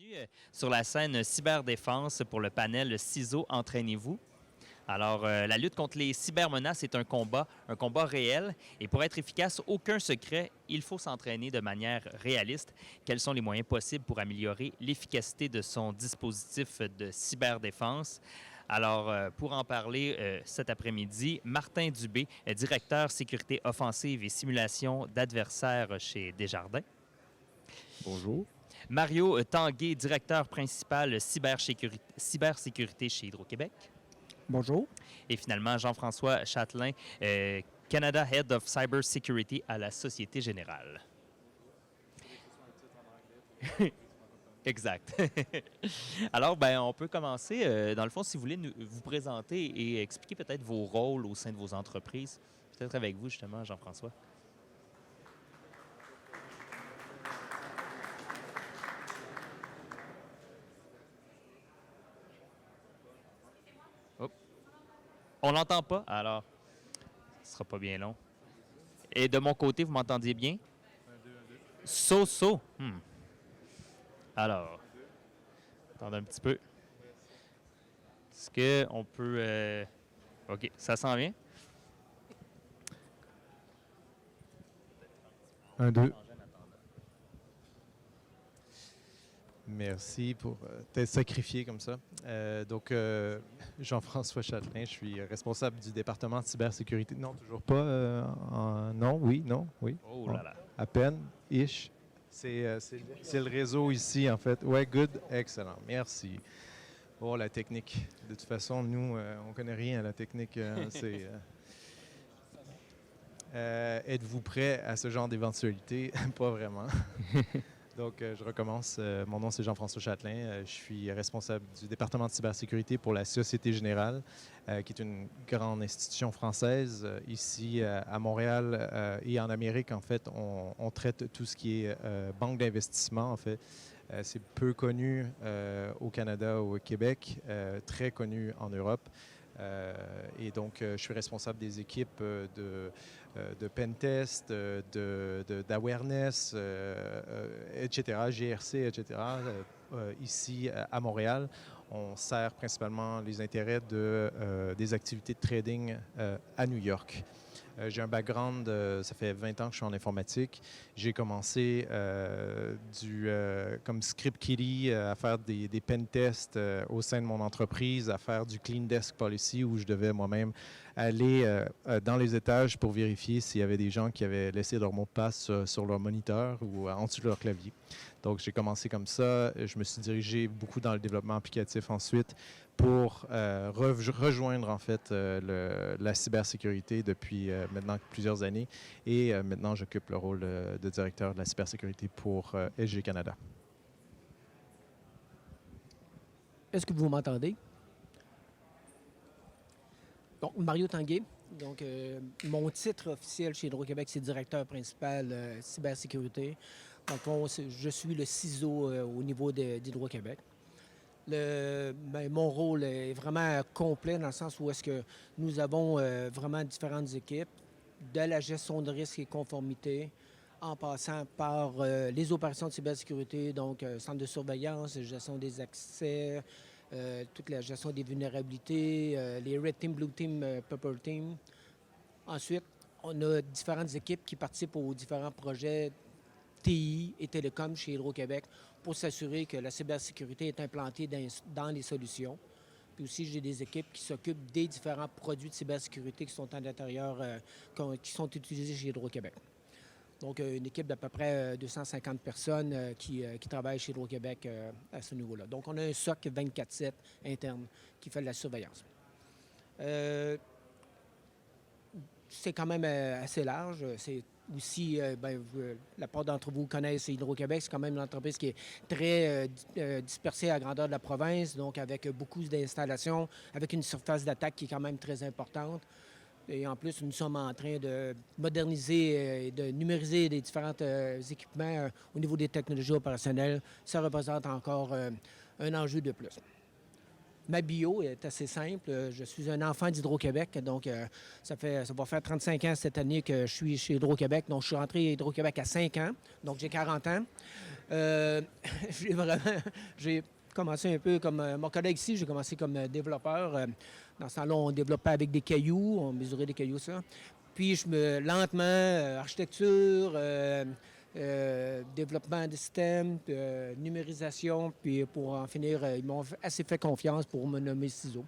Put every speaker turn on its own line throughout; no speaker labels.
Bienvenue sur la scène cyberdéfense pour le panel CISO Entraînez-vous. Alors, la lutte contre les cybermenaces est un combat réel. Et pour être efficace, aucun secret, il faut s'entraîner de manière réaliste. Quels sont les moyens possibles pour améliorer l'efficacité de son dispositif de cyberdéfense? Alors, pour en parler cet après-midi, Martin Dubé, directeur sécurité offensive et simulation d'adversaires chez Desjardins.
Bonjour.
Mario Tanguay, directeur principal cybersécurité chez Hydro-Québec.
Bonjour.
Et finalement, Jean-François Châtelain, Canada Head of Cybersecurity à la Société Générale. Exact. Alors, on peut commencer. Dans le fond, si vous voulez vous présenter et expliquer peut-être vos rôles au sein de vos entreprises. Peut-être avec vous, justement, Jean-François. On l'entend pas, alors ce sera pas bien long. Et de mon côté, vous m'entendiez bien? 1, 2, 1, 2. So. Alors, attendez un petit peu. Est-ce qu'on peut... OK, ça s'en vient?
1, 2. Merci pour t'être sacrifié comme ça. Jean-François Châtelain, je suis responsable du département de cybersécurité. Non, toujours pas. Non, oui, non, oui.
Oh là là.
À peine, ish. C'est le réseau ici, en fait. Ouais, good, excellent. Merci. Oh, la technique. De toute façon, nous, on connaît rien à la technique. Êtes-vous prêt à ce genre d'éventualité? Pas vraiment. Donc, je recommence. Mon nom, c'est Jean-François Châtelain. Je suis responsable du département de cybersécurité pour la Société Générale, qui est une grande institution française. Ici, à Montréal et en Amérique, en fait, on traite tout ce qui est banque d'investissement, en fait. C'est peu connu au Canada ou au Québec, très connu en Europe. Et donc, je suis responsable des équipes de pentest, d'awareness, etc., GRC, etc. Ici, à Montréal, on sert principalement les intérêts des activités de trading à New York. J'ai un background, ça fait 20 ans que je suis en informatique. J'ai commencé comme script kiddie à faire des pen tests au sein de mon entreprise, à faire du clean desk policy où je devais moi-même aller dans les étages pour vérifier s'il y avait des gens qui avaient laissé leur mot de passe sur leur moniteur ou en dessous de leur clavier. Donc, j'ai commencé comme ça. Je me suis dirigé beaucoup dans le développement applicatif ensuite pour rejoindre, en fait, la cybersécurité depuis maintenant plusieurs années. Et maintenant, j'occupe le rôle de directeur de la cybersécurité pour SG Canada.
Est-ce que vous m'entendez? Donc, Mario Tanguay. Donc, mon titre officiel chez Hydro-Québec, c'est directeur principal cybersécurité. Donc, je suis le CISO au niveau d'Hydro-Québec. Mon rôle est vraiment complet dans le sens où est-ce que nous avons vraiment différentes équipes, de la gestion de risque et conformité, en passant par les opérations de cybersécurité, donc centre de surveillance, gestion des accès, toute la gestion des vulnérabilités, les Red Team, Blue Team, Purple Team. Ensuite, on a différentes équipes qui participent aux différents projets TI et télécom chez Hydro-Québec pour s'assurer que la cybersécurité est implantée dans les solutions. Puis aussi, j'ai des équipes qui s'occupent des différents produits de cybersécurité qui sont à l'intérieur, qui sont utilisés chez Hydro-Québec. Donc, une équipe d'à peu près 250 personnes qui travaillent chez Hydro-Québec à ce niveau-là. Donc, on a un SOC 24/7 interne qui fait de la surveillance. C'est quand même assez large. C'est aussi, la part d'entre vous connaissent Hydro-Québec. C'est quand même une entreprise qui est très dispersée à la grandeur de la province, donc avec beaucoup d'installations, avec une surface d'attaque qui est quand même très importante. Et en plus, nous sommes en train de moderniser et de numériser les différents équipements au niveau des technologies opérationnelles. Ça représente encore un enjeu de plus. Ma bio est assez simple. Je suis un enfant d'Hydro-Québec, donc ça va faire 35 ans cette année que je suis chez Hydro-Québec. Donc, je suis rentré à Hydro-Québec à 5 ans, donc j'ai 40 ans. Euh, j'ai vraiment... J'ai commencé un peu comme mon collègue ici, j'ai commencé comme développeur. Dans ce temps-là, on développait avec des cailloux, on mesurait des cailloux, ça. Puis, lentement, architecture, développement de systèmes, numérisation, puis pour en finir, ils m'ont assez fait confiance pour me nommer ciseaux.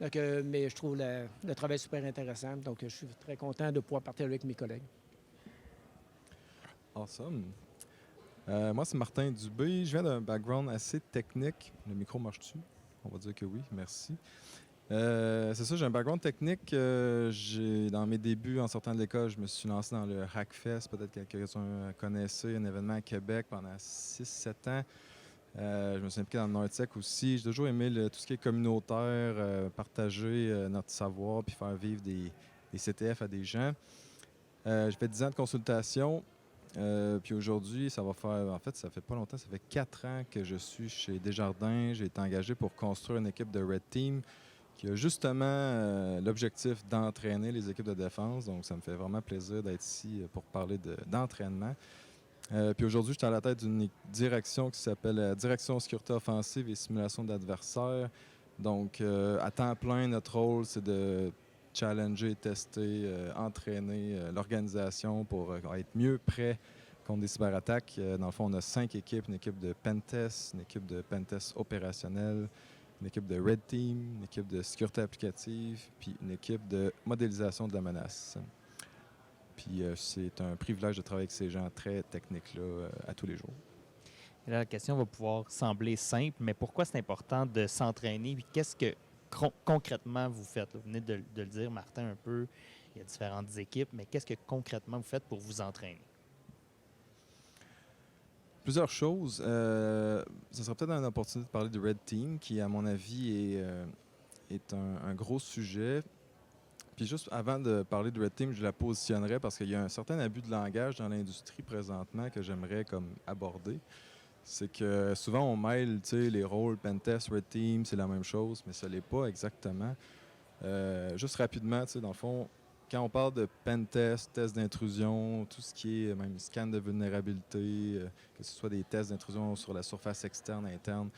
Donc, mais je trouve le travail super intéressant, donc je suis très content de pouvoir partir avec mes collègues.
Awesome. Moi, c'est Martin Dubé. Je viens d'un background assez technique. Le micro marche-tu? On va dire que oui, merci. C'est ça, j'ai un background technique. Dans mes débuts, en sortant de l'école, je me suis lancé dans le Hackfest. Peut-être que quelqu'un connaissait un événement à Québec pendant 6-7 ans. Je me suis impliqué dans le Nordtech aussi. J'ai toujours aimé tout ce qui est communautaire, partager notre savoir puis faire vivre des CTF à des gens. J'ai fait 10 ans de consultation. Puis aujourd'hui, ça fait pas longtemps, ça fait 4 ans que je suis chez Desjardins. J'ai été engagé pour construire une équipe de Red Team qui a justement l'objectif d'entraîner les équipes de défense. Donc, ça me fait vraiment plaisir d'être ici pour parler d'entraînement. Puis aujourd'hui, je suis à la tête d'une direction qui s'appelle Direction Sécurité Offensive et Simulation d'adversaires. Donc, à temps plein, notre rôle, c'est de challenger, tester, entraîner l'organisation pour être mieux prêt contre des cyberattaques. Dans le fond, on a 5 équipes, une équipe de pentest, une équipe de pentest opérationnel, une équipe de Red Team, une équipe de sécurité applicative, puis une équipe de modélisation de la menace. Puis c'est un privilège de travailler avec ces gens très techniques-là à tous les jours.
Et là, la question va pouvoir sembler simple, mais pourquoi c'est important de s'entraîner? Puis qu'est-ce que concrètement vous faites? Vous venez de le dire, Martin, un peu. Il y a différentes équipes, mais qu'est-ce que concrètement vous faites pour vous entraîner?
Plusieurs choses. Ça serait peut-être une opportunité de parler de Red Team, qui, à mon avis, est un gros sujet. Puis juste avant de parler de Red Team, je la positionnerais parce qu'il y a un certain abus de langage dans l'industrie présentement que j'aimerais comme aborder. C'est que souvent on mêle les rôles Pentest, Red Team, c'est la même chose, mais ce n'est pas exactement. Juste rapidement, dans le fond, quand on parle de pentest, tests d'intrusion, tout ce qui est même scan de vulnérabilité, que ce soit des tests d'intrusion sur la surface externe, interne,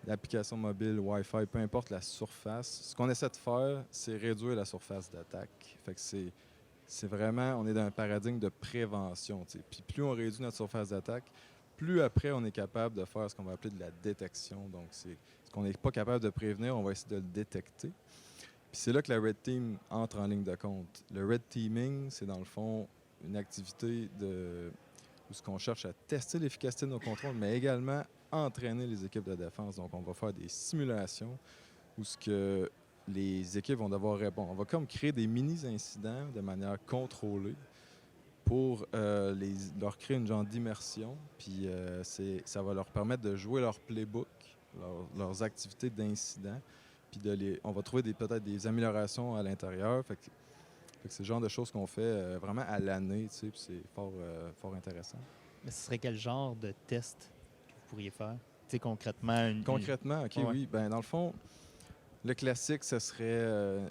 l'application mobile, Wi-Fi, peu importe la surface, ce qu'on essaie de faire, c'est réduire la surface d'attaque. Fait que c'est vraiment, on est dans un paradigme de prévention. Puis plus on réduit notre surface d'attaque, plus après on est capable de faire ce qu'on va appeler de la détection. Donc c'est ce qu'on n'est pas capable de prévenir, on va essayer de le détecter. Puis c'est là que la Red Team entre en ligne de compte. Le Red Teaming, c'est dans le fond une activité où ce qu'on cherche à tester l'efficacité de nos contrôles, mais également entraîner les équipes de défense. Donc on va faire des simulations où ce que les équipes vont devoir répondre. On va comme créer des mini-incidents de manière contrôlée pour leur créer une genre d'immersion. Puis ça va leur permettre de jouer leur playbook, leurs activités d'incident. Puis on va trouver peut-être des améliorations à l'intérieur. Fait que c'est le genre de choses qu'on fait vraiment à l'année, puis c'est fort intéressant.
Mais ce serait quel genre de test que vous pourriez faire? Concrètement?
Concrètement, OK, ouais. Oui. Ben, dans le fond, le classique, ce serait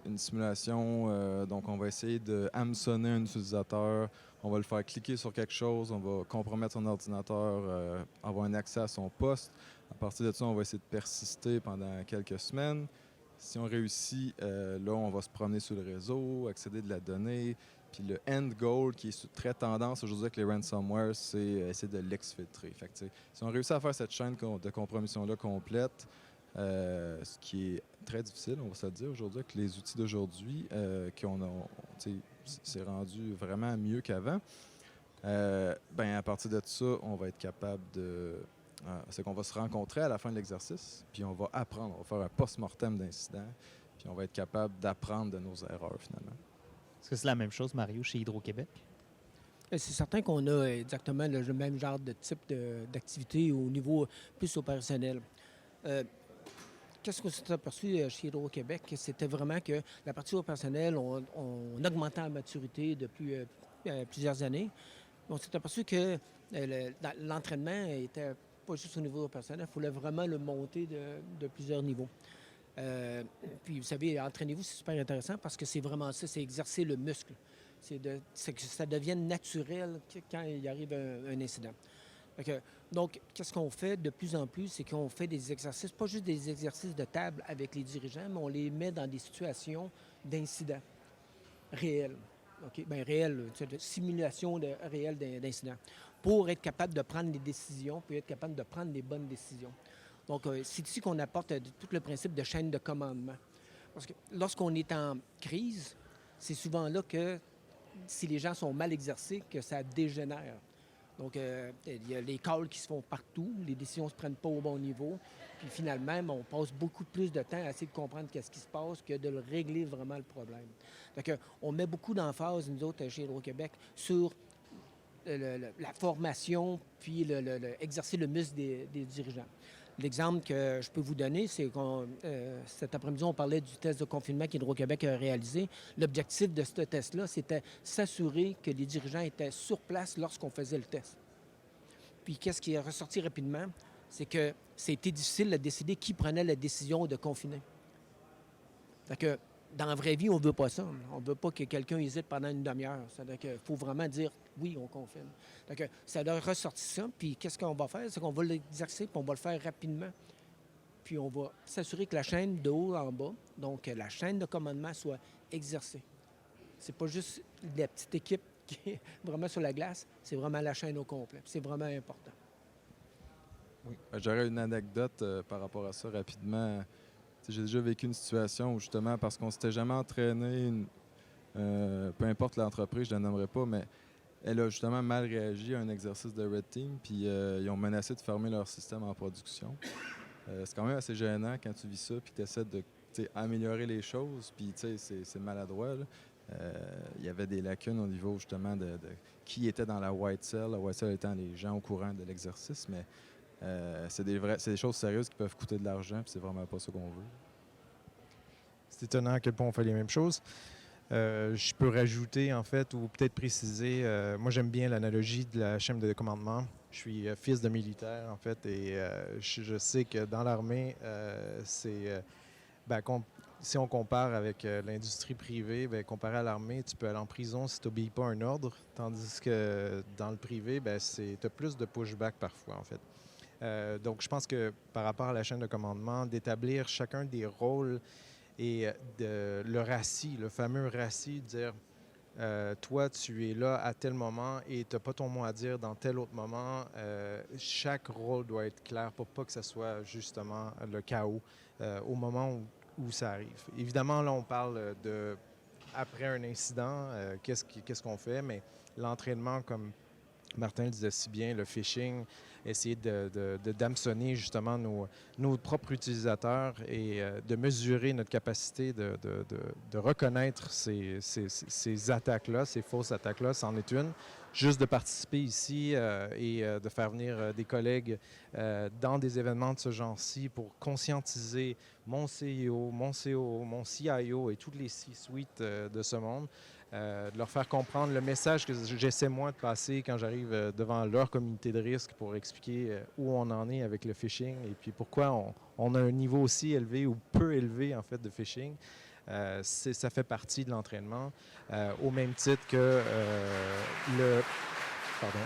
une simulation. Donc, on va essayer de hameçonner un utilisateur. On va le faire cliquer sur quelque chose. On va compromettre son ordinateur, avoir un accès à son poste. À partir de ça, on va essayer de persister pendant quelques semaines. Si on réussit, là, on va se promener sur le réseau, accéder de la donnée. Puis le end goal, qui est très tendance aujourd'hui avec les ransomware, c'est essayer de l'exfiltrer. Fait que, si on réussit à faire cette chaîne de compromission-là complète, ce qui est très difficile, on va se le dire aujourd'hui, avec les outils d'aujourd'hui, c'est rendu vraiment mieux qu'avant, à partir de ça, on va être capable c'est qu'on va se rencontrer à la fin de l'exercice, puis on va apprendre, on va faire un post-mortem d'incident, puis on va être capable d'apprendre de nos erreurs finalement.
Est-ce que c'est la même chose, Mario, chez Hydro-Québec?
C'est certain qu'on a exactement le même genre de type d'activité au niveau plus opérationnel. Qu'est-ce qu'on s'est aperçu chez Hydro-Québec? C'était vraiment que la partie opérationnelle, on augmentait en maturité depuis plusieurs années. On s'est aperçu que l'entraînement était pas juste au niveau opérationnel, il fallait vraiment le monter de plusieurs niveaux. Puis, vous savez, entraînez-vous, c'est super intéressant parce que c'est vraiment ça, c'est exercer le muscle. C'est que ça devienne naturel quand il arrive un incident. Donc, qu'est-ce qu'on fait de plus en plus, c'est qu'on fait des exercices, pas juste des exercices de table avec les dirigeants, mais on les met dans des situations d'incidents réels. OK? Bien, réels, de simulation réelle d'incidents, pour être capable de prendre des décisions, puis être capable de prendre les bonnes décisions. Donc, c'est ici qu'on apporte tout le principe de chaîne de commandement. Parce que lorsqu'on est en crise, c'est souvent là que, si les gens sont mal exercés, que ça dégénère. Donc, il y a les calls qui se font partout, les décisions ne se prennent pas au bon niveau. Puis finalement, on passe beaucoup plus de temps à essayer de comprendre qu'est-ce qui se passe que de le régler vraiment le problème. Donc, on met beaucoup d'emphase, nous autres, chez Hydro-Québec, sur la formation, puis exercer le muscle des dirigeants. L'exemple que je peux vous donner, c'est que cet après-midi, on parlait du test de confinement qu'Hydro-Québec a réalisé. L'objectif de ce test-là, c'était s'assurer que les dirigeants étaient sur place lorsqu'on faisait le test. Puis qu'est-ce qui est ressorti rapidement? C'est que c'était difficile de décider qui prenait la décision de confiner. Fait que dans la vraie vie, on ne veut pas ça. On ne veut pas que quelqu'un hésite pendant une demi-heure. C'est-à-dire qu'il faut vraiment dire oui, on confine. Donc, ça a ressorti ça. Puis qu'est-ce qu'on va faire? C'est qu'on va l'exercer, puis on va le faire rapidement. Puis on va s'assurer que la chaîne de haut en bas, donc la chaîne de commandement, soit exercée. C'est pas juste la petite équipe qui est vraiment sur la glace, c'est vraiment la chaîne au complet. C'est vraiment important.
Oui. J'aurais une anecdote par rapport à ça rapidement. J'ai déjà vécu une situation où justement, parce qu'on ne s'était jamais entraîné, peu importe l'entreprise, je ne la nommerai pas, mais elle a justement mal réagi à un exercice de Red Team, puis ils ont menacé de fermer leur système en production. C'est quand même assez gênant quand tu vis ça, puis tu essaies de améliorer les choses, puis c'est maladroit. Il y avait des lacunes au niveau justement de qui était dans la White Cell. La White Cell étant les gens au courant de l'exercice, mais c'est des choses sérieuses qui peuvent coûter de l'argent, puis c'est vraiment pas ça qu'on veut.
C'est étonnant à quel point on fait les mêmes choses. Je peux rajouter, en fait, ou peut-être préciser, moi j'aime bien l'analogie de la chaîne de commandement. Je suis fils de militaire, en fait, et je sais que dans l'armée, si on compare avec l'industrie privée, comparé à l'armée, tu peux aller en prison si tu n'obéis pas un ordre, tandis que dans le privé, tu as plus de pushback parfois, en fait. Donc, je pense que par rapport à la chaîne de commandement, d'établir chacun des rôles et le RACI, le fameux RACI, dire toi, tu es là à tel moment et tu n'as pas ton mot à dire dans tel autre moment. Chaque rôle doit être clair pour pas que ce soit justement le chaos au moment où ça arrive. Évidemment, là, on parle de après un incident, qu'est-ce qu'on fait, mais l'entraînement, comme Martin le disait si bien, le phishing, essayer d'hameçonner justement nos propres utilisateurs et de mesurer notre capacité de reconnaître ces attaques-là, ces fausses attaques-là, c'en est une. Juste de participer ici et de faire venir des collègues dans des événements de ce genre-ci pour conscientiser mon CEO, mon COO, mon CIO et toutes les C-suites de ce monde. De leur faire comprendre le message que j'essaie moi de passer quand j'arrive devant leur communauté de risque pour expliquer où on en est avec le phishing et puis pourquoi on a un niveau aussi élevé ou peu élevé en fait de phishing. Ça fait partie de l'entraînement au même titre que Pardon,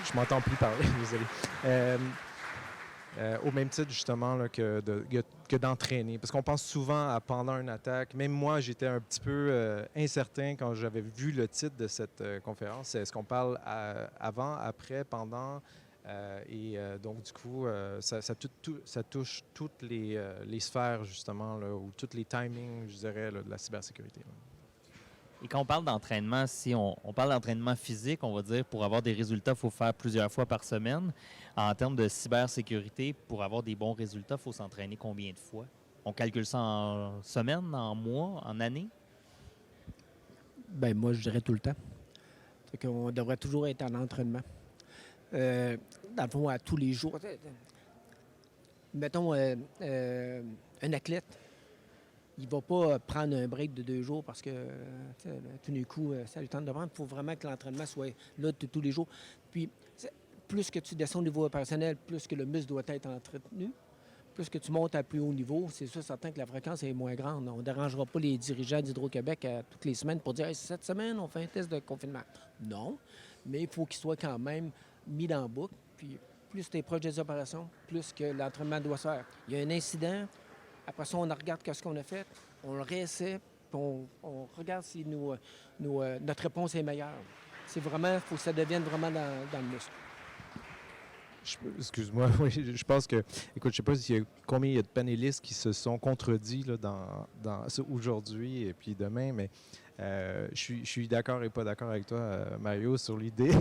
je m'entends plus parler, désolé. Au même titre, justement, là, que d'entraîner. Parce qu'on pense souvent à pendant une attaque. Même moi, j'étais un petit peu incertain quand j'avais vu le titre de cette conférence. Est-ce qu'on parle avant, après, pendant? Donc, du coup, ça touche toutes les sphères, justement, là, ou tous les timings, je dirais, là, de la cybersécurité. Là.
Et quand on parle d'entraînement, si on parle d'entraînement physique, on va dire pour avoir des résultats, il faut faire plusieurs fois par semaine. En termes de cybersécurité, pour avoir des bons résultats, il faut s'entraîner combien de fois? On calcule ça en semaines, en mois, en années?
Bien, moi, je dirais tout le temps. C'est qu'on devrait toujours être en entraînement. Dans le fond, à tous les jours. Mettons, un athlète, il ne va pas prendre un break de 2 jours parce que tout d'un coup, ça lui tente de prendre. Il faut vraiment que l'entraînement soit là tous les jours. Puis, plus que tu descends au niveau opérationnel, plus que le muscle doit être entretenu. Plus que tu montes à plus haut niveau, c'est sûr certain que la fréquence est moins grande. On ne dérangera pas les dirigeants d'Hydro-Québec toutes les semaines pour dire hey, « cette semaine, on fait un test de confinement ». Non, mais il faut qu'il soit quand même mis dans la boucle. Puis plus tu es proche des opérations, plus que l'entraînement doit se faire. Il y a un incident, après ça, on regarde ce qu'on a fait, on le réessaie, puis on regarde si notre réponse est meilleure. C'est vraiment, il faut que ça devienne vraiment dans le muscle.
Excuse-moi, oui, je pense que, écoute, je sais pas combien il y a de panélistes qui se sont contredits là, aujourd'hui et puis demain, mais je suis d'accord et pas d'accord avec toi, Mario, sur l'idée.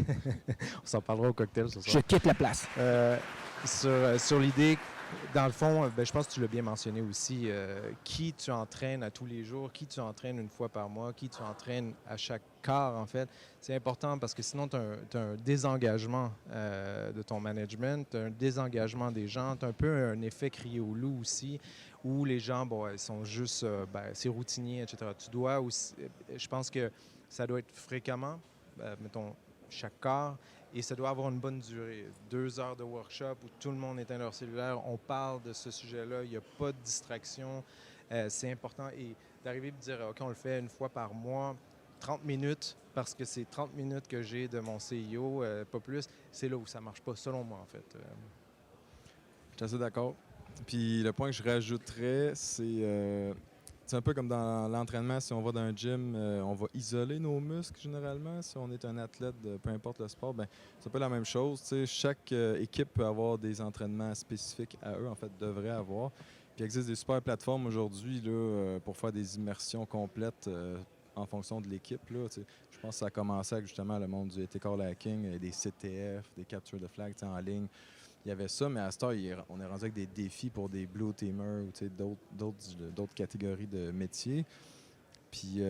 On s'en parlera au cocktail ce soir.
Je quitte la place.
Sur l'idée, dans le fond, je pense que tu l'as bien mentionné aussi, qui tu entraînes à tous les jours, qui tu entraînes une fois par mois, qui tu entraînes à chaque quart, en fait. C'est important parce que sinon, tu as un désengagement de ton management, tu as un désengagement des gens, tu as un peu un effet crier au loup aussi, où les gens, ils sont juste, c'est routinier, etc. Tu dois aussi, je pense que ça doit être fréquemment, mettons, chaque quart, et ça doit avoir une bonne durée. 2 heures de workshop où tout le monde éteint leur cellulaire, on parle de ce sujet-là, il n'y a pas de distraction. C'est important. Et d'arriver et de dire, OK, on le fait une fois par mois, 30 minutes, parce que c'est 30 minutes que j'ai de mon CIO, pas plus, c'est là où ça ne marche pas, selon moi, en fait.
Je suis assez d'accord. Puis le point que je rajouterais, c'est un peu comme dans l'entraînement, si on va dans un gym, on va isoler nos muscles généralement. Si on est un athlète, peu importe le sport, c'est un peu la même chose. T'sais, chaque équipe peut avoir des entraînements spécifiques à eux, en fait, devrait avoir. Puis il existe des super plateformes aujourd'hui là, pour faire des immersions complètes en fonction de l'équipe. Là, je pense que ça a commencé avec justement le monde du ethical hacking, des CTF, des capture de flag en ligne. Il y avait ça, mais à ce temps, on est rendu avec des défis pour des blue teamers ou d'autres catégories de métiers. Puis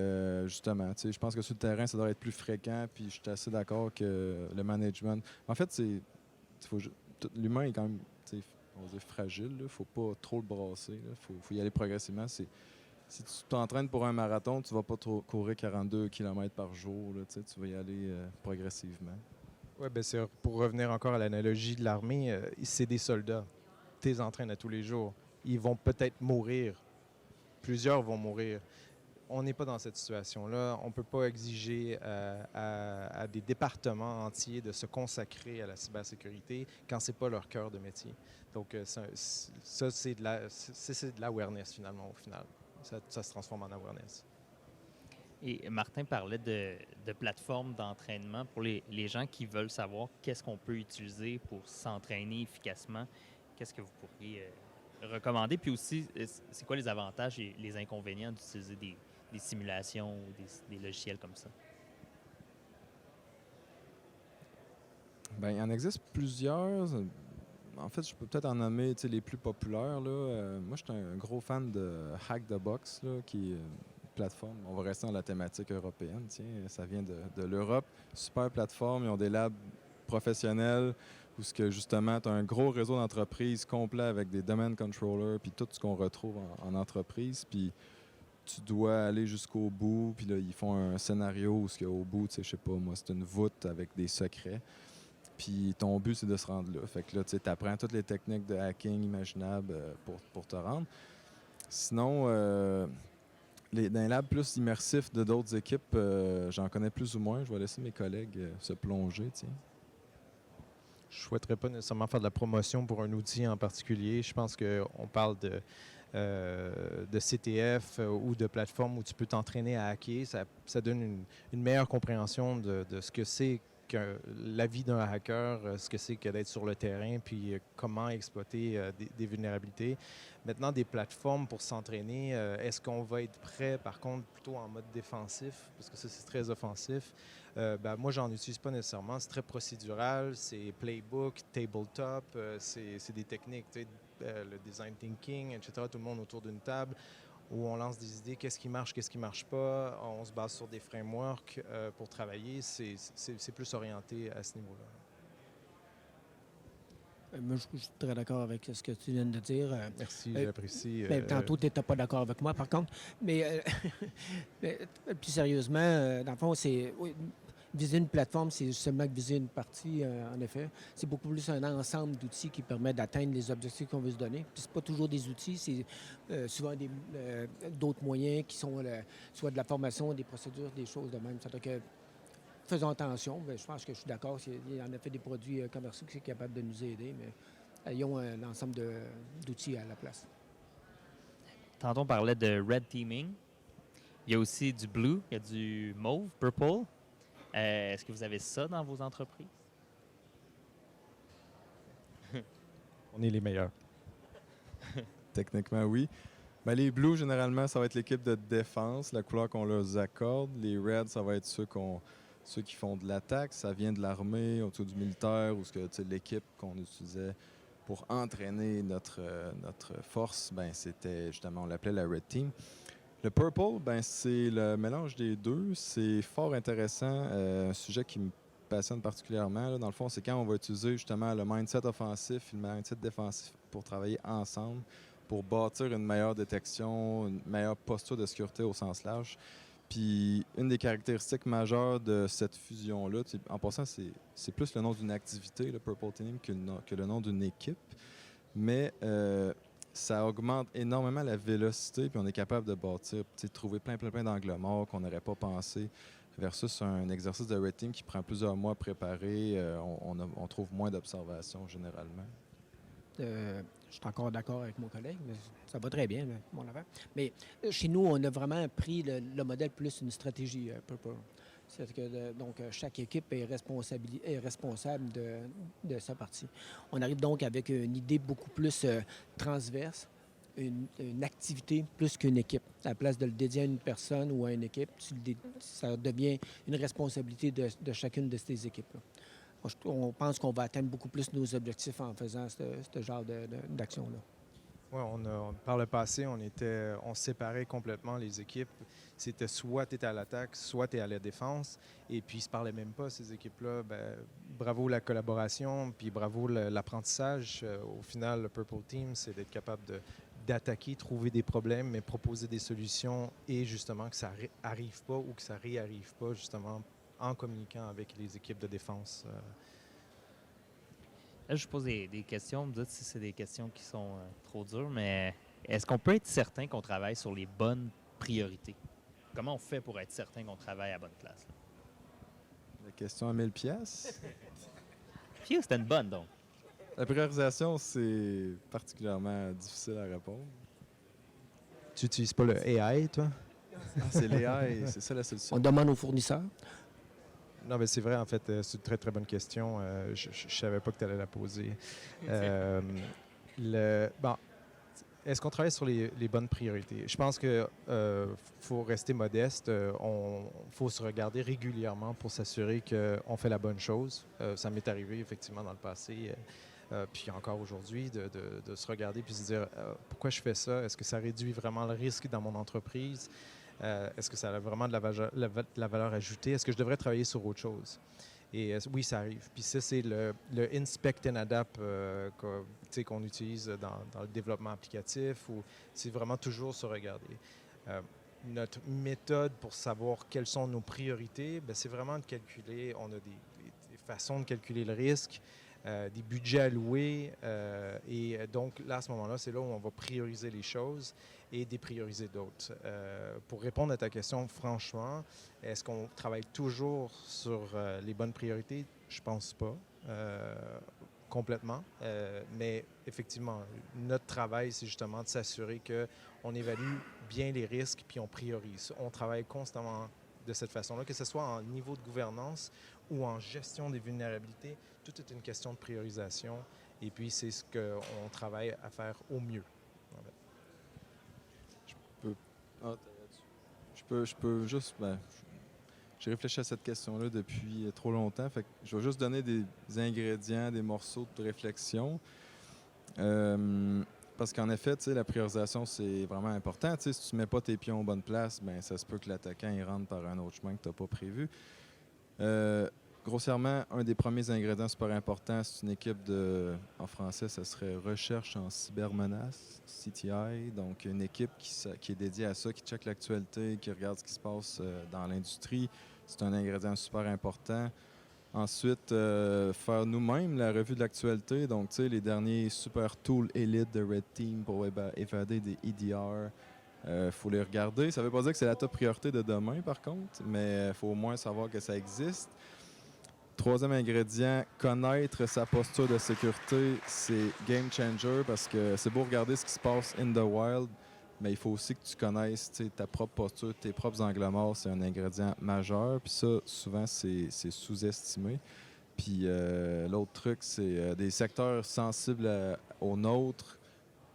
justement, je pense que sur le terrain, ça doit être plus fréquent. Puis je suis assez d'accord que le management. En fait, l'humain est quand même on va dire fragile. Il ne faut pas trop le brasser. Il faut y aller progressivement. Si tu t'entraînes pour un marathon, tu ne vas pas courir 42 km par jour. Là, tu vas y aller progressivement.
Oui, pour revenir encore à l'analogie de l'armée, c'est des soldats. Tu les entraînes à tous les jours. Ils vont peut-être mourir. Plusieurs vont mourir. On n'est pas dans cette situation-là. On ne peut pas exiger à des départements entiers de se consacrer à la cybersécurité quand ce n'est pas leur cœur de métier. Donc, ça c'est de l'awareness, finalement, au final. Ça se transforme en awareness.
Et Martin parlait de plateformes d'entraînement pour les gens qui veulent savoir qu'est-ce qu'on peut utiliser pour s'entraîner efficacement. Qu'est-ce que vous pourriez recommander? Puis aussi, c'est quoi les avantages et les inconvénients d'utiliser des simulations ou des logiciels comme ça?
Bien, il en existe plusieurs. En fait, je peux peut-être en nommer les plus populaires. Là. Moi, je suis un gros fan de Hack the Box, là, qui est plateforme. On va rester dans la thématique européenne. Tiens, ça vient de l'Europe. Super plateforme. Ils ont des labs professionnels où justement, tu as un gros réseau d'entreprises complet avec des domain controllers puis tout ce qu'on retrouve en entreprise. Puis tu dois aller jusqu'au bout. Puis là, ils font un scénario où au bout, je sais pas, moi, c'est une voûte avec des secrets. Puis ton but, c'est de se rendre là. Fait que là, tu apprends toutes les techniques de hacking imaginables pour te rendre. Sinon, dans les labs plus immersifs de d'autres équipes, j'en connais plus ou moins. Je vais laisser mes collègues se plonger. Tiens.
Je ne souhaiterais pas nécessairement faire de la promotion pour un outil en particulier. Je pense qu'on parle de CTF ou de plateforme où tu peux t'entraîner à hacker. Ça donne une meilleure compréhension de ce que c'est que la vie d'un hacker, ce que c'est que d'être sur le terrain, puis comment exploiter des vulnérabilités. Maintenant, des plateformes pour s'entraîner, est-ce qu'on va être prêt, par contre, plutôt en mode défensif? Parce que ça, c'est très offensif. Moi, j'en utilise pas nécessairement. C'est très procédural, c'est playbook, tabletop, c'est des techniques, le design thinking, etc. Tout le monde autour d'une table où on lance des idées, qu'est-ce qui marche pas. On se base sur des frameworks pour travailler. C'est plus orienté à ce niveau-là.
Moi, je suis très d'accord avec ce que tu viens de dire.
Merci, j'apprécie.
Tantôt, tu n'étais pas d'accord avec moi, par contre. Mais plus sérieusement, dans le fond, viser une plateforme, c'est seulement viser une partie, en effet. C'est beaucoup plus un ensemble d'outils qui permet d'atteindre les objectifs qu'on veut se donner. Puis c'est pas toujours des outils, c'est souvent d'autres moyens qui sont soit de la formation, des procédures, des choses de même. C'est-à-dire que faisons attention. Je pense que je suis d'accord. Il y en a fait des produits commerciaux qui sont capables de nous aider, mais ils ont l'ensemble d'outils à la place.
Tantôt, on parlait de red teaming. Il y a aussi du blue, il y a du mauve, purple. Est-ce que vous avez ça dans vos entreprises?
On est les meilleurs.
Techniquement, oui. Ben, les Blues, généralement, ça va être l'équipe de défense, la couleur qu'on leur accorde. Les Reds, ça va être ceux qui font de l'attaque. Ça vient de l'armée, autour du militaire, ou l'équipe qu'on utilisait pour entraîner notre force, ben, c'était justement, on l'appelait la Red Team. Le Purple, ben, c'est le mélange des deux. C'est fort intéressant, un sujet qui me passionne particulièrement. Là. Dans le fond, c'est quand on va utiliser justement le mindset offensif et le mindset défensif pour travailler ensemble, pour bâtir une meilleure détection, une meilleure posture de sécurité au sens large. Puis une des caractéristiques majeures de cette fusion-là, en passant, c'est plus le nom d'une activité, le Purple Team, que le nom d'une équipe. Mais ça augmente énormément la vélocité, puis on est capable de bâtir, de trouver plein d'angles morts qu'on n'aurait pas pensé, versus un exercice de Red Team qui prend plusieurs mois à préparer. On trouve moins d'observations généralement.
Je suis encore d'accord avec mon collègue, mais ça va très bien, mon affaire. Mais chez nous, on a vraiment pris le modèle plus une stratégie Purple. C'est que donc chaque équipe est responsable de sa partie. On arrive donc avec une idée beaucoup plus transverse, une activité plus qu'une équipe. À la place de le dédier à une personne ou à une équipe, ça devient une responsabilité de chacune de ces équipes-là. On pense qu'on va atteindre beaucoup plus nos objectifs en faisant ce genre d'action-là.
Oui, par le passé, on séparait complètement les équipes. C'était soit tu étais à l'attaque, soit tu es à la défense. Et puis, ils ne se parlaient même pas, ces équipes-là. Ben, bravo la collaboration, puis bravo l'apprentissage. Au final, le Purple Team, c'est d'être capable d'attaquer, trouver des problèmes, mais proposer des solutions et justement que ça arrive pas ou que ça réarrive pas, justement, en communiquant avec les équipes de défense.
Là, je pose des questions. Vous me dites si c'est des questions qui sont trop dures, mais est-ce qu'on peut être certain qu'on travaille sur les bonnes priorités? Comment on fait pour être certain qu'on travaille à la bonne place? Là?
La question à 1000 pièces.
Phew, c'était une bonne, donc.
La priorisation, c'est particulièrement difficile à répondre.
Tu n'utilises pas le AI, toi?
C'est l'AI, c'est ça la solution.
On demande aux fournisseurs.
Non, mais c'est vrai, en fait, c'est une très, très bonne question. Je ne savais pas que tu allais la poser. Est-ce qu'on travaille sur les bonnes priorités? Je pense qu'il faut rester modeste. Il faut se regarder régulièrement pour s'assurer qu'on fait la bonne chose. Ça m'est arrivé, effectivement, dans le passé, puis encore aujourd'hui, de se regarder puis se dire pourquoi je fais ça? Est-ce que ça réduit vraiment le risque dans mon entreprise? Est-ce que ça a vraiment de la valeur ajoutée? Est-ce que je devrais travailler sur autre chose? Et oui, ça arrive. Puis ça, c'est le Inspect and Adapt qu'on utilise dans le développement applicatif. C'est vraiment toujours se regarder. Notre méthode pour savoir quelles sont nos priorités, c'est vraiment de calculer. On a des façons de calculer le risque, des budgets alloués. Et donc, là, à ce moment-là, c'est là où on va prioriser les choses et déprioriser d'autres. Pour répondre à ta question, franchement, est-ce qu'on travaille toujours sur les bonnes priorités? Je pense pas, complètement. Mais effectivement, notre travail, c'est justement de s'assurer qu'on évalue bien les risques puis on priorise. On travaille constamment de cette façon-là, que ce soit en niveau de gouvernance ou en gestion des vulnérabilités. Tout est une question de priorisation. Et puis, c'est ce qu'on travaille à faire au mieux.
Je peux juste... j'ai réfléchi à cette question-là depuis trop longtemps. Fait que je vais juste donner des ingrédients, des morceaux de réflexion. Parce qu'en effet, la priorisation, c'est vraiment important. Si tu ne mets pas tes pions aux bonnes places, ça se peut que l'attaquant il rentre par un autre chemin que tu n'as pas prévu. Grossièrement, un des premiers ingrédients super importants, c'est une équipe en français, ça serait Recherche en cybermenaces, CTI. Donc, une équipe qui est dédiée à ça, qui check l'actualité, qui regarde ce qui se passe dans l'industrie. C'est un ingrédient super important. Ensuite, faire nous-mêmes la revue de l'actualité. Donc, les derniers super tools élites de Red Team pour évader des EDR. faut les regarder. Ça ne veut pas dire que c'est la top priorité de demain, par contre, mais il faut au moins savoir que ça existe. Troisième ingrédient, connaître sa posture de sécurité, c'est game changer parce que c'est beau regarder ce qui se passe in the wild, mais il faut aussi que tu connaisses ta propre posture, tes propres angles morts, c'est un ingrédient majeur. Puis ça, souvent, c'est sous-estimé. Puis l'autre truc, c'est des secteurs sensibles aux nôtres.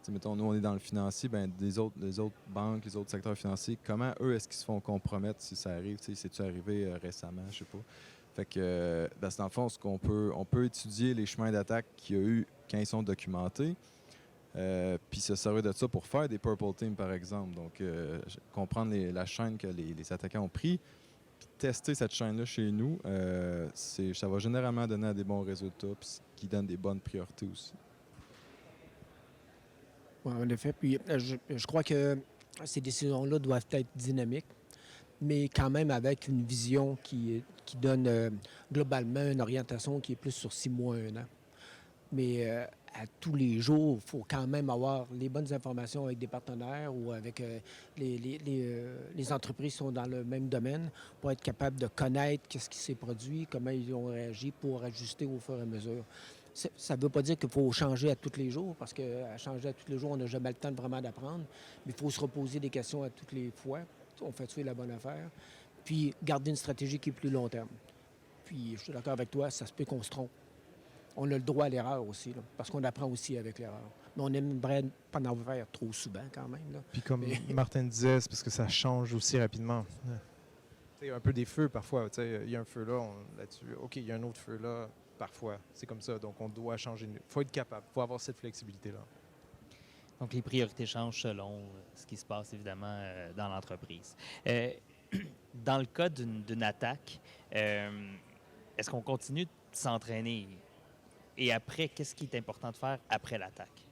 T'sais, mettons, nous, on est dans le financier, ben, les autres banques, les autres secteurs financiers, comment eux, est-ce qu'ils se font compromettre si ça arrive? C'est-tu arrivé récemment? Je sais pas. Fait que, dans le fond, on peut étudier les chemins d'attaque qu'il y a eu quand ils sont documentés, puis se servir de ça pour faire des Purple Team, par exemple. Donc, comprendre la chaîne que les attaquants ont pris, puis tester cette chaîne-là chez nous, ça va généralement donner des bons résultats, puis qui donne des bonnes priorités aussi.
Oui, en effet. Puis je crois que ces décisions-là doivent être dynamiques, mais quand même avec une vision qui donne globalement une orientation qui est plus sur 6 mois, 1 an. Mais à tous les jours, il faut quand même avoir les bonnes informations avec des partenaires ou avec les entreprises qui sont dans le même domaine pour être capable de connaître ce qui s'est produit, comment ils ont réagi pour ajuster au fur et à mesure. Ça ne veut pas dire qu'il faut changer à tous les jours, parce qu'à changer à tous les jours, on n'a jamais le temps vraiment d'apprendre. Mais il faut se reposer des questions à toutes les fois. On fait la bonne affaire. Puis garder une stratégie qui est plus long terme. Puis je suis d'accord avec toi, ça se peut qu'on se trompe. On a le droit à l'erreur aussi, là, parce qu'on apprend aussi avec l'erreur. Mais on aimerait pas en faire trop souvent quand même. Là.
Puis comme Martin disait, c'est parce que ça change aussi rapidement. Il y a un peu des feux parfois. Il y a un feu là-dessus. OK, il y a un autre feu là. Parfois, c'est comme ça. Donc, on doit changer. Il faut être capable. Il faut avoir cette flexibilité-là.
Donc, les priorités changent selon ce qui se passe, évidemment, dans l'entreprise. Dans le cas d'une attaque, est-ce qu'on continue de s'entraîner? Et après, qu'est-ce qui est important de faire après l'attaque?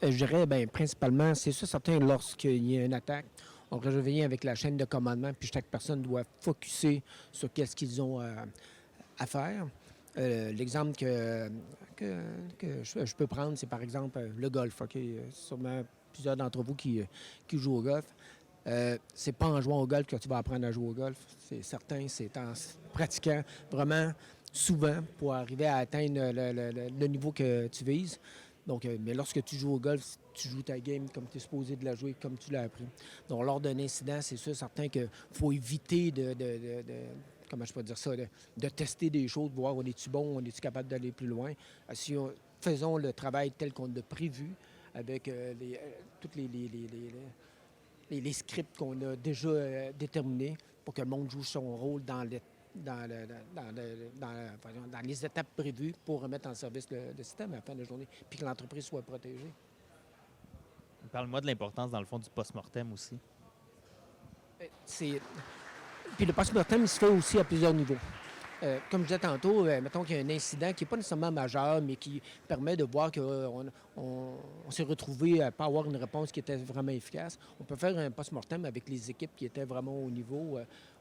Je dirais, principalement, c'est ça, certain, lorsqu'il y a une attaque, on revient avec la chaîne de commandement, puis chaque personne doit focusser sur qu'est-ce qu'ils ont à faire. L'exemple que je peux prendre, c'est par exemple le golf. OK? Sûrement plusieurs d'entre vous qui jouent au golf. C'est pas en jouant au golf que tu vas apprendre à jouer au golf. C'est certain, c'est en pratiquant vraiment souvent pour arriver à atteindre le niveau que tu vises. Donc, mais lorsque tu joues au golf, tu joues ta game comme tu es supposé de la jouer, comme tu l'as appris. Donc, lors d'un incident, c'est sûr, certain qu'il faut éviter comment je peux dire ça, de tester des choses, de voir on est-tu bon, on est-tu capable d'aller plus loin. Si faisons le travail tel qu'on l'a prévu, avec tous les scripts qu'on a déjà déterminés pour que le monde joue son rôle dans les étapes prévues pour remettre en service le système à la fin de la journée, puis que l'entreprise soit protégée.
Parle-moi de l'importance, dans le fond, du post-mortem aussi.
Puis le post-mortem, il se fait aussi à plusieurs niveaux. Comme je disais tantôt, mettons qu'il y a un incident qui n'est pas nécessairement majeur, mais qui permet de voir qu'on s'est retrouvé à ne pas avoir une réponse qui était vraiment efficace. On peut faire un post-mortem avec les équipes qui étaient vraiment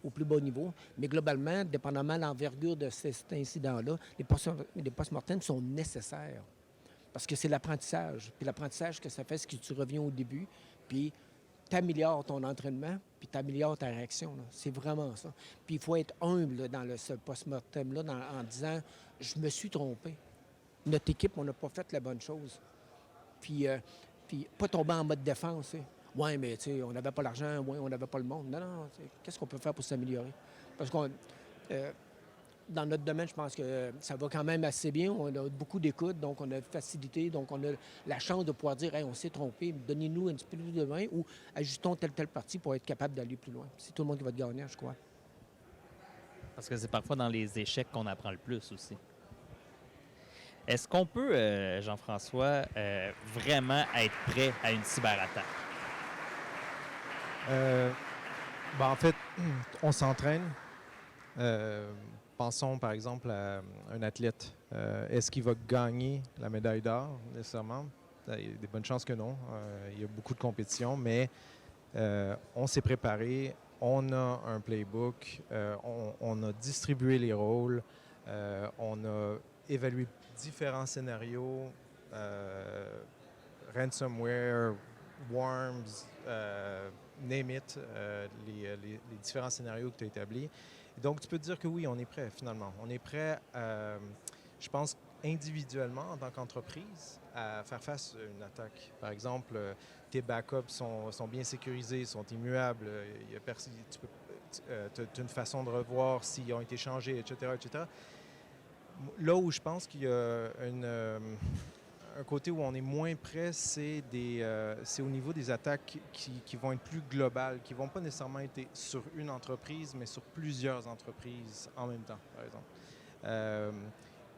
au plus bas niveau. Mais globalement, dépendamment de l'envergure de cet incident-là, les post-mortems sont nécessaires. Parce que c'est l'apprentissage. Puis l'apprentissage que ça fait, c'est que tu reviens au début, puis tu améliores ton entraînement, puis tu améliores ta réaction. Là. C'est vraiment ça. Puis il faut être humble là, dans ce post-mortem-là en disant « je me suis trompé. Notre équipe, on n'a pas fait la bonne chose. » Puis pas tomber en mode défense. Oui, mais tu sais, on n'avait pas l'argent, ouais, on n'avait pas le monde. Non, qu'est-ce qu'on peut faire pour s'améliorer? Parce qu'on... dans notre domaine, je pense que ça va quand même assez bien. On a beaucoup d'écoute, donc on a facilité, donc on a la chance de pouvoir dire hey, on s'est trompé, donnez-nous un petit peu plus de main ou ajustons telle partie pour être capable d'aller plus loin. C'est tout le monde qui va être gagnant, je crois.
Parce que c'est parfois dans les échecs qu'on apprend le plus aussi. Est-ce qu'on peut, Jean-François, vraiment être prêt à une cyberattaque?
En fait, on s'entraîne. Pensons par exemple à un athlète. Est-ce qu'il va gagner la médaille d'or nécessairement? Il y a des bonnes chances que non. Il y a beaucoup de compétitions, mais on s'est préparé, on a un playbook, on a distribué les rôles, on a évalué différents scénarios, ransomware, worms, name it, les différents scénarios que tu as établis. Et donc, tu peux te dire que oui, on est prêt finalement. On est prêt, je pense, individuellement en tant qu'entreprise, à faire face à une attaque. Par exemple, tes backups sont bien sécurisés, sont immuables, tu as une façon de revoir s'ils ont été changés, etc., etc. Là où je pense qu'il y a un côté où on est moins prêt, c'est au niveau des attaques qui vont être plus globales, qui ne vont pas nécessairement être sur une entreprise, mais sur plusieurs entreprises en même temps, par exemple.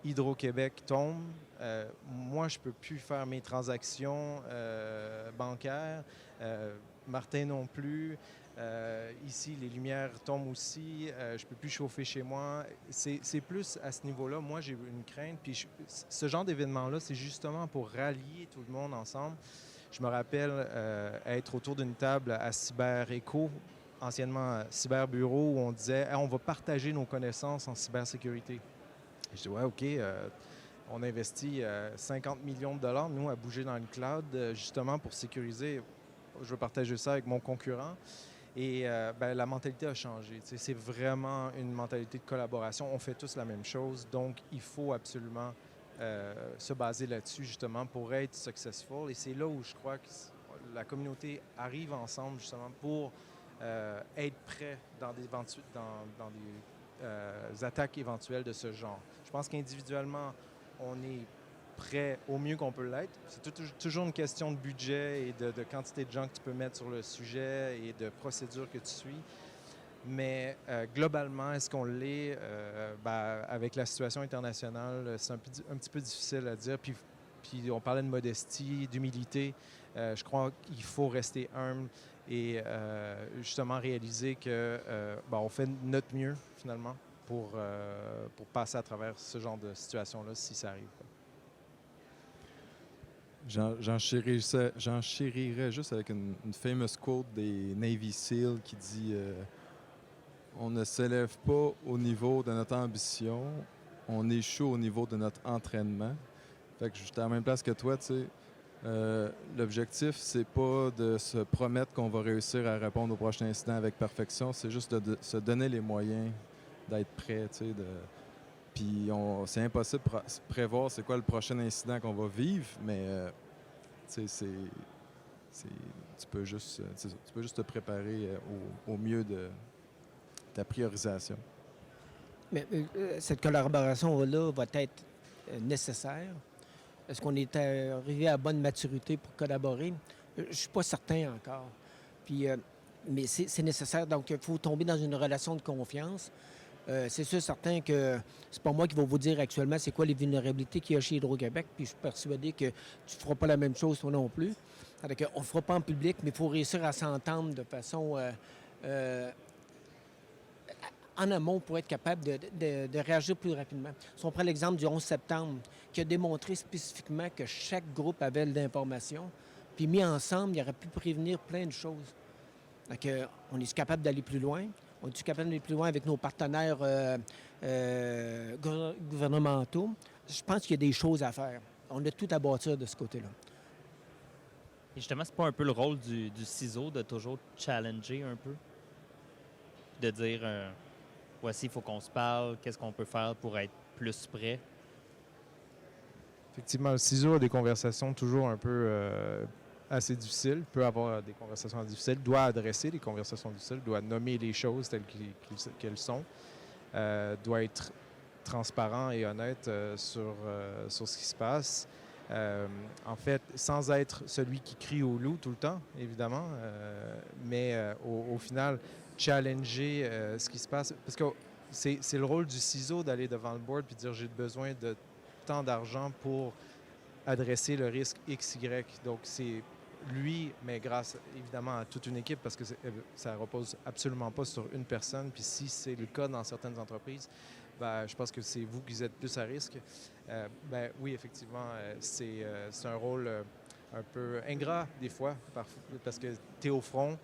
Hydro-Québec tombe. Moi, je ne peux plus faire mes transactions bancaires. Martin non plus. Ici, les lumières tombent aussi. Je ne peux plus chauffer chez moi. C'est plus à ce niveau-là. Moi, j'ai une crainte. Puis ce genre d'événement-là, c'est justement pour rallier tout le monde ensemble. Je me rappelle être autour d'une table à Cyber Echo, anciennement Cyber Bureau, où on disait on va partager nos connaissances en cybersécurité. Je dis ouais, OK. On investit 50 millions de dollars, nous, à bouger dans le cloud, justement pour sécuriser. Je veux partager ça avec mon concurrent. Et la mentalité a changé. C'est vraiment une mentalité de collaboration. On fait tous la même chose. Donc, il faut absolument se baser là-dessus, justement, pour être successful. Et c'est là où je crois que la communauté arrive ensemble, justement, pour être prêt dans des attaques éventuelles de ce genre. Je pense qu'individuellement, on est prêt au mieux qu'on peut l'être. C'est toujours une question de budget et de quantité de gens que tu peux mettre sur le sujet et de procédures que tu suis. Mais globalement, est-ce qu'on l'est? Avec la situation internationale, c'est un petit peu difficile à dire. Puis on parlait de modestie, d'humilité. Je crois qu'il faut rester humble et justement réaliser que on fait notre mieux, finalement, pour passer à travers ce genre de situation-là, si ça arrive.
J'enchérirais juste avec une famous quote des Navy SEAL qui dit on ne s'élève pas au niveau de notre ambition, on échoue au niveau de notre entraînement. Fait que j'étais à la même place que toi, tu sais. L'objectif, c'est pas de se promettre qu'on va réussir à répondre au prochain incident avec perfection, c'est juste de se donner les moyens d'être prêt, tu sais. Puis c'est impossible de prévoir c'est quoi le prochain incident qu'on va vivre, mais tu sais, tu peux juste te préparer au mieux de ta priorisation.
Mais cette collaboration-là va être nécessaire. Est-ce qu'on est arrivé à bonne maturité pour collaborer? Je ne suis pas certain encore. Puis, mais c'est nécessaire. Donc, il faut tomber dans une relation de confiance. C'est sûr certain que c'est pas moi qui vais vous dire actuellement c'est quoi les vulnérabilités qu'il y a chez Hydro-Québec, puis je suis persuadé que tu ne feras pas la même chose toi non plus. C'est-à-dire qu'on ne fera pas en public, mais il faut réussir à s'entendre de façon en amont pour être capable de réagir plus rapidement. Si on prend l'exemple du 11 septembre, qui a démontré spécifiquement que chaque groupe avait de l'information, puis mis ensemble, il aurait pu prévenir plein de choses. Donc, on est capable d'aller plus loin. On est capable d'aller plus loin avec nos partenaires gouvernementaux. Je pense qu'il y a des choses à faire. On a tout à bâtir de ce côté-là.
Et justement, c'est pas un peu le rôle du CISO de toujours challenger un peu? De dire, voici, il faut qu'on se parle, qu'est-ce qu'on peut faire pour être plus prêt?
Effectivement, le CISO a des conversations toujours un peu assez difficiles, peut avoir des conversations difficiles, doit adresser des conversations difficiles, doit nommer les choses telles qu'elles sont, doit être transparent et honnête sur ce qui se passe. En fait, sans être celui qui crie au loup tout le temps, évidemment, mais au final, challenger ce qui se passe. Parce que c'est le rôle du CISO d'aller devant le board et dire j'ai besoin de tant d'argent pour adresser le risque XY. Donc, c'est lui, mais grâce évidemment à toute une équipe, parce que ça ne repose absolument pas sur une personne. Puis si c'est le cas dans certaines entreprises, je pense que c'est vous qui êtes plus à risque. Oui, effectivement, c'est un rôle un peu ingrat des fois, parce que tu es au front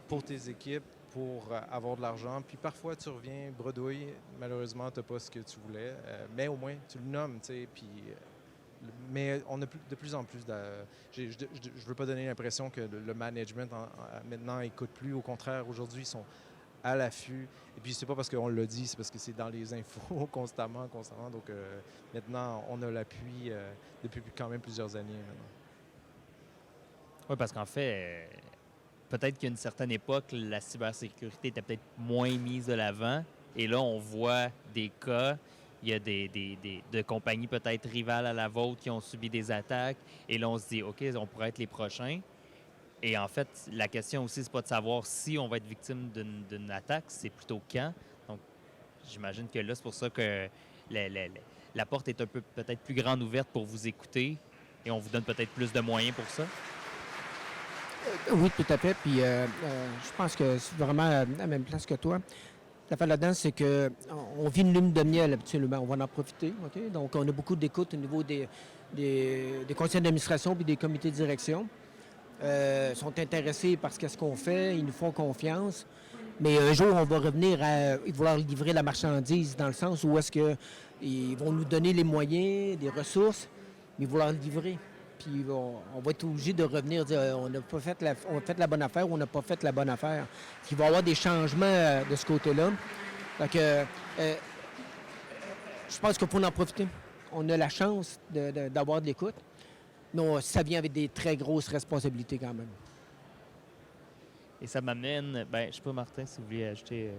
pour tes équipes, pour avoir de l'argent. Puis parfois, tu reviens bredouille. Malheureusement, tu n'as pas ce que tu voulais. Mais au moins, tu le nommes, tu sais, puis Mais on a de plus en plus je ne veux pas donner l'impression que le management maintenant n'écoute plus. Au contraire, aujourd'hui, ils sont à l'affût. Et puis, c'est pas parce qu'on l'a dit, c'est parce que c'est dans les infos constamment. Donc, maintenant, on a l'appui depuis quand même plusieurs années maintenant.
Oui, parce qu'en fait, peut-être qu'à une certaine époque, la cybersécurité était peut-être moins mise de l'avant. Et là, on voit des cas. Il y a de compagnies peut-être rivales à la vôtre qui ont subi des attaques. Et là, on se dit, OK, on pourrait être les prochains. Et en fait, la question aussi, c'est pas de savoir si on va être victime d'une attaque, c'est plutôt quand. Donc, j'imagine que là, c'est pour ça que la porte est un peu peut-être plus grande ouverte pour vous écouter et on vous donne peut-être plus de moyens pour ça.
Oui, tout à fait. Puis je pense que c'est vraiment à la même place que toi. L'affaire là-dedans, c'est qu'on vit une lune de miel habituellement. On va en profiter. OK? Donc, on a beaucoup d'écoute au niveau des conseils d'administration puis des comités de direction. Sont intéressés par ce qu'on fait, ils nous font confiance. Mais un jour, on va revenir à vouloir livrer la marchandise dans le sens où est-ce qu'ils vont nous donner les moyens, des ressources, mais vouloir le livrer. Puis on va être obligé de revenir dire on n'a pas fait on a fait la bonne affaire ou on n'a pas fait la bonne affaire. Il va y avoir des changements de ce côté-là. Donc, je pense qu'il faut en profiter. On a la chance d'avoir de l'écoute. Non, ça vient avec des très grosses responsabilités quand même.
Et ça m'amène, je ne sais pas, Martin, si vous voulez ajouter.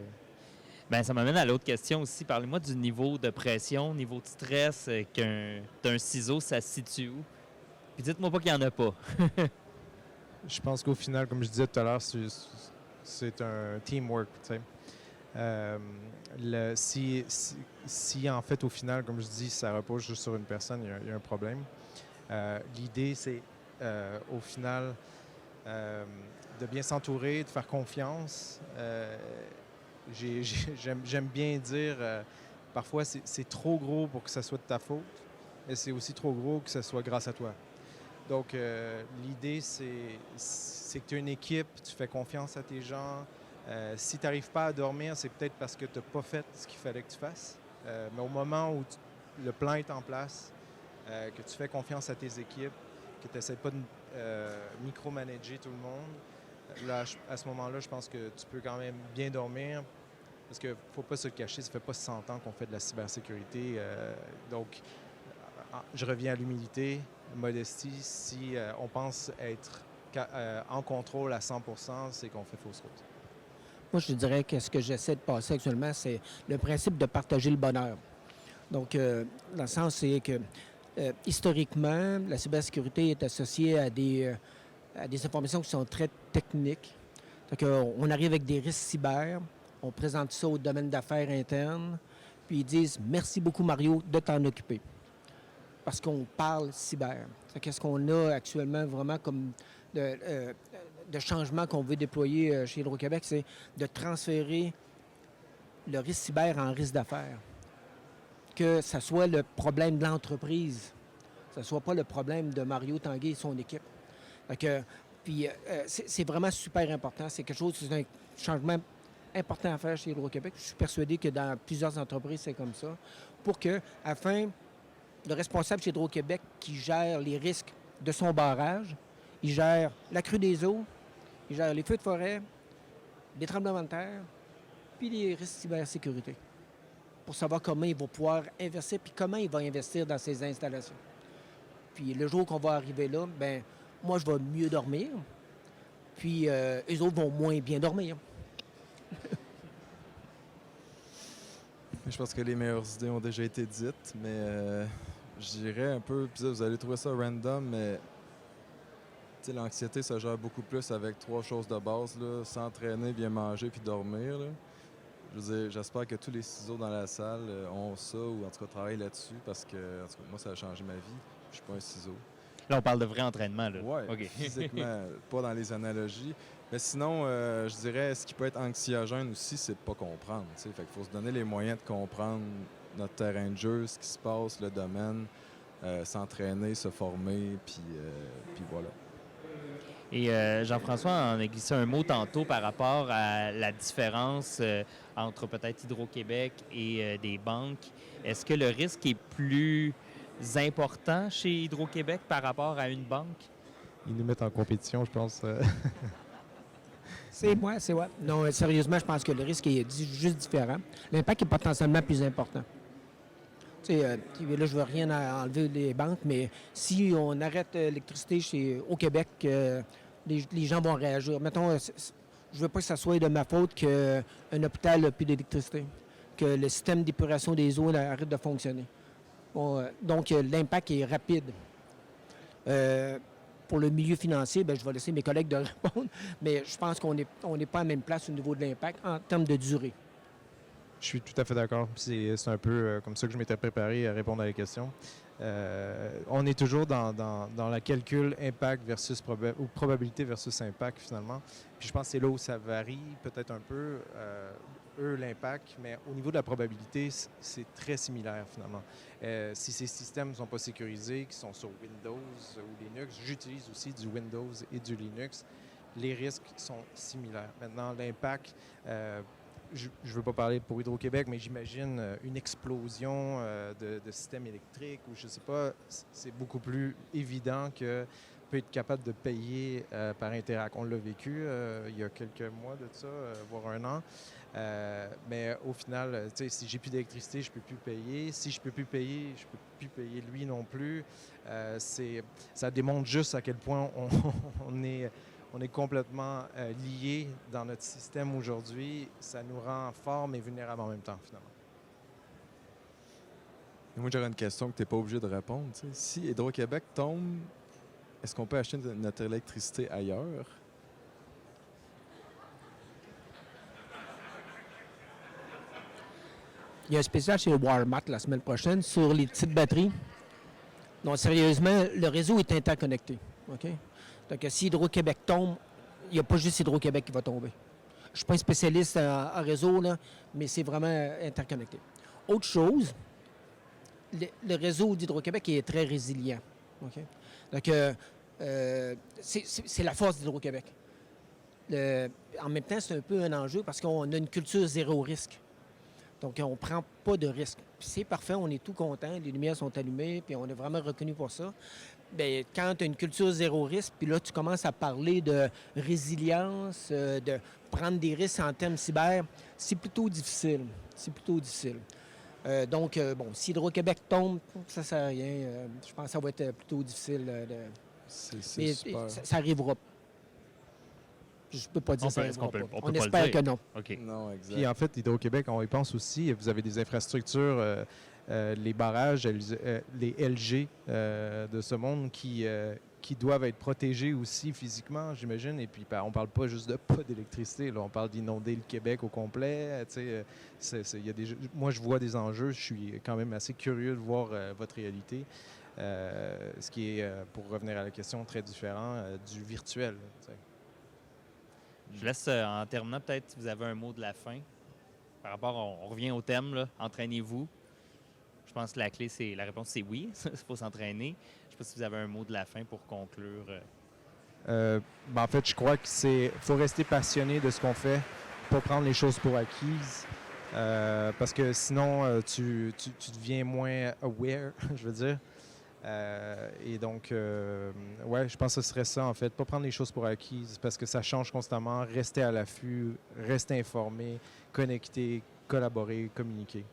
Ça m'amène à l'autre question aussi. Parlez-moi du niveau de pression, niveau de stress qu'un ciseau, ça se situe où? Puis dites-moi pas qu'il n'y en a pas.
Je pense qu'au final, comme je disais tout à l'heure, c'est un teamwork. Tu sais. Si en fait, au final, comme je dis, ça repose juste sur une personne, il y a un problème. L'idée, c'est au final de bien s'entourer, de faire confiance. J'aime bien dire, parfois c'est trop gros pour que ça soit de ta faute, mais c'est aussi trop gros que ça soit grâce à toi. Donc, l'idée, c'est que tu as une équipe, tu fais confiance à tes gens. Si tu n'arrives pas à dormir, c'est peut-être parce que tu n'as pas fait ce qu'il fallait que tu fasses. Mais au moment où le plan est en place, que tu fais confiance à tes équipes, que tu n'essaies pas de micromanager tout le monde, là, à ce moment-là, je pense que tu peux quand même bien dormir. Parce qu'il ne faut pas se le cacher, ça ne fait pas 100 ans qu'on fait de la cybersécurité. Donc, je reviens à l'humilité, modestie. Si on pense être en contrôle à 100 % c'est qu'on fait fausse route.
Moi, je dirais que ce que j'essaie de passer actuellement, c'est le principe de partager le bonheur. Donc, dans le sens, c'est que historiquement, la cybersécurité est associée à des informations qui sont très techniques. Donc, on arrive avec des risques cyber, on présente ça au domaine d'affaires interne, puis ils disent « Merci beaucoup, Mario, de t'en occuper ». Parce qu'on parle cyber. Qu'est-ce qu'on a actuellement vraiment comme de changement qu'on veut déployer chez Hydro-Québec, c'est de transférer le risque cyber en risque d'affaires. Que ce soit le problème de l'entreprise, que ce ne soit pas le problème de Mario Tanguay et son équipe. Puis c'est vraiment super important. C'est quelque chose, c'est un changement important à faire chez Hydro-Québec. Je suis persuadé que dans plusieurs entreprises, c'est comme ça. Pour que, afin le responsable chez Hydro-Québec qui gère les risques de son barrage, il gère la crue des eaux, il gère les feux de forêt, les tremblements de terre, puis les risques de cybersécurité, pour savoir comment il va pouvoir investir, puis comment il va investir dans ses installations. Puis le jour qu'on va arriver là, moi, je vais mieux dormir, puis eux autres vont moins bien dormir.
Je pense que les meilleures idées ont déjà été dites, mais je dirais un peu, puis vous allez trouver ça random, mais l'anxiété se gère beaucoup plus avec 3 choses de base, là, s'entraîner, bien manger puis dormir. Là. Je veux dire, j'espère que tous les ciseaux dans la salle ont ça ou en tout cas travaillent là-dessus parce que en tout cas, moi, ça a changé ma vie. Je suis pas un ciseau.
Là, on parle de vrai entraînement. Là.
Oui,
OK.
physiquement, pas dans les analogies. Mais sinon, je dirais, ce qui peut être anxiogène aussi, c'est de ne pas comprendre. Fait qu'il faut se donner les moyens de comprendre notre terrain de jeu, ce qui se passe, le domaine, s'entraîner, se former, puis voilà.
Et Jean-François en a glissé un mot tantôt par rapport à la différence entre peut-être Hydro-Québec et des banques. Est-ce que le risque est plus importants chez Hydro-Québec par rapport à une banque?
Ils nous mettent en compétition, je pense.
C'est moi. Non, sérieusement, je pense que le risque est juste différent. L'impact est potentiellement plus important. Tu sais, là, je veux rien enlever des banques, mais si on arrête l'électricité au Québec, les gens vont réagir. Mettons, je veux pas que ça soit de ma faute qu'un hôpital n'a plus d'électricité, que le système d'épuration des eaux arrête de fonctionner. Bon, donc, l'impact est rapide. Pour le milieu financier, bien, je vais laisser mes collègues de répondre, mais je pense qu'on n'est pas à la même place au niveau de l'impact en termes de durée.
Je suis tout à fait d'accord. C'est un peu comme ça que je m'étais préparé à répondre à la question. On est toujours dans la calcul impact versus ou probabilité versus impact, finalement. Puis je pense que c'est là où ça varie peut-être un peu, l'impact, mais au niveau de la probabilité, c'est très similaire, finalement. Si ces systèmes ne sont pas sécurisés, qui sont sur Windows ou Linux, j'utilise aussi du Windows et du Linux, les risques sont similaires. Maintenant, l'impact... je ne veux pas parler pour Hydro-Québec, mais j'imagine une explosion de système électrique ou je ne sais pas, c'est beaucoup plus évident que peut être capable de payer par Interac. On l'a vécu il y a quelques mois de ça, voire un an. Mais au final, si j'ai plus d'électricité, je ne peux plus payer. Si je ne peux plus payer, je ne peux plus payer lui non plus. Ça démontre juste à quel point on est complètement liés dans notre système aujourd'hui. Ça nous rend forts mais vulnérables en même temps, finalement.
Et moi, j'aurais une question que tu n'es pas obligé de répondre. T'sais. Si Hydro-Québec tombe, est-ce qu'on peut acheter notre électricité ailleurs?
Il y a un spécial chez Walmart la semaine prochaine sur les petites batteries. Non, sérieusement, le réseau est interconnecté. OK? Donc, si Hydro-Québec tombe, il n'y a pas juste Hydro-Québec qui va tomber. Je ne suis pas un spécialiste en réseau, là, mais c'est vraiment interconnecté. Autre chose, le réseau d'Hydro-Québec est très résilient. OK? Donc, c'est la force d'Hydro-Québec. En même temps, c'est un peu un enjeu parce qu'on a une culture zéro risque. Donc, on ne prend pas de risque. Puis c'est parfait, on est tout content, les lumières sont allumées, puis on est vraiment reconnu pour ça. Bien, quand tu as une culture zéro risque, puis là, tu commences à parler de résilience, de prendre des risques en termes cyber, c'est plutôt difficile. Donc, si Hydro-Québec tombe, ça ne sert à rien. Je pense que ça va être plutôt difficile.
C'est super.
Ça arrivera. Je peux pas dire ça arrivera pas.
On
On
peut pas
espère
le dire.
que non.
OK.
Non, exact.
Puis en fait, Hydro-Québec, on y pense aussi, vous avez des infrastructures, les barrages, les LG de ce monde qui doivent être protégés aussi physiquement, j'imagine. Et puis, on ne parle pas juste de pas d'électricité, là, on parle d'inonder le Québec au complet. Moi, je vois des enjeux, je suis quand même assez curieux de voir votre réalité. Ce qui est, pour revenir à la question, très différent du virtuel. T'sais.
Je laisse, en terminant, peut-être si vous avez un mot de la fin. Par rapport, on revient au thème, là, entraînez-vous. Je pense que la réponse, c'est oui, il faut s'entraîner. Je ne sais pas si vous avez un mot de la fin pour conclure.
En fait, je crois qu'il faut rester passionné de ce qu'on fait, pas prendre les choses pour acquises, parce que sinon, tu deviens moins aware, je veux dire. Et donc, je pense que ce serait ça, en fait. Pas prendre les choses pour acquises parce que ça change constamment. Rester à l'affût, rester informé, connecter, collaborer, communiquer.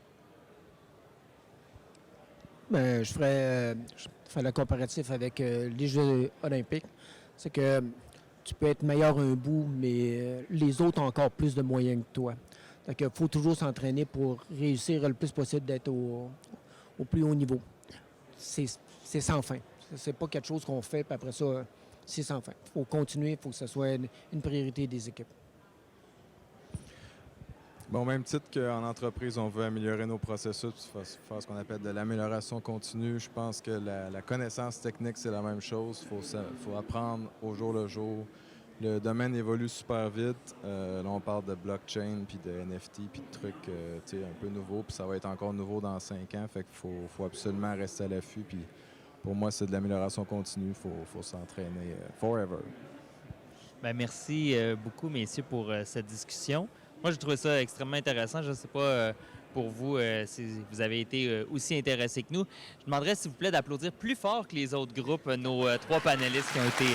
Ben, je ferais le comparatif avec les Jeux olympiques. C'est que tu peux être meilleur un bout, mais les autres ont encore plus de moyens que toi. Donc, il faut toujours s'entraîner pour réussir le plus possible d'être au plus haut niveau. C'est sans fin. C'est pas quelque chose qu'on fait, puis après ça, c'est sans fin. Il faut continuer, il faut que ce soit une priorité des équipes.
Bon, au même titre qu'en entreprise, on veut améliorer nos processus, faire ce qu'on appelle de l'amélioration continue. Je pense que la connaissance technique, c'est la même chose. Faut apprendre au jour le jour. Le domaine évolue super vite. Là, on parle de blockchain, puis de NFT, puis de trucs un peu nouveaux. Puis ça va être encore nouveau dans 5 ans. Fait qu'il faut absolument rester à l'affût. Puis pour moi, c'est de l'amélioration continue. Faut s'entraîner forever.
Bien, merci beaucoup, messieurs, pour cette discussion. Moi, j'ai trouvé ça extrêmement intéressant. Je ne sais pas pour vous si vous avez été aussi intéressés que nous. Je demanderais, s'il vous plaît, d'applaudir plus fort que les autres groupes nos 3 panélistes qui ont été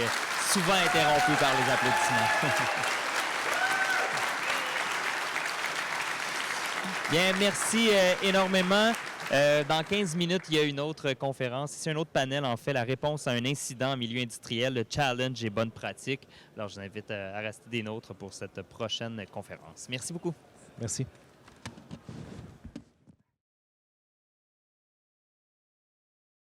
souvent interrompus par les applaudissements. Bien, merci énormément. Dans 15 minutes, il y a une autre conférence. C'est un autre panel, en fait, la réponse à un incident en milieu industriel, le challenge et bonnes pratiques. Alors, je vous invite à rester des nôtres pour cette prochaine conférence. Merci beaucoup.
Merci.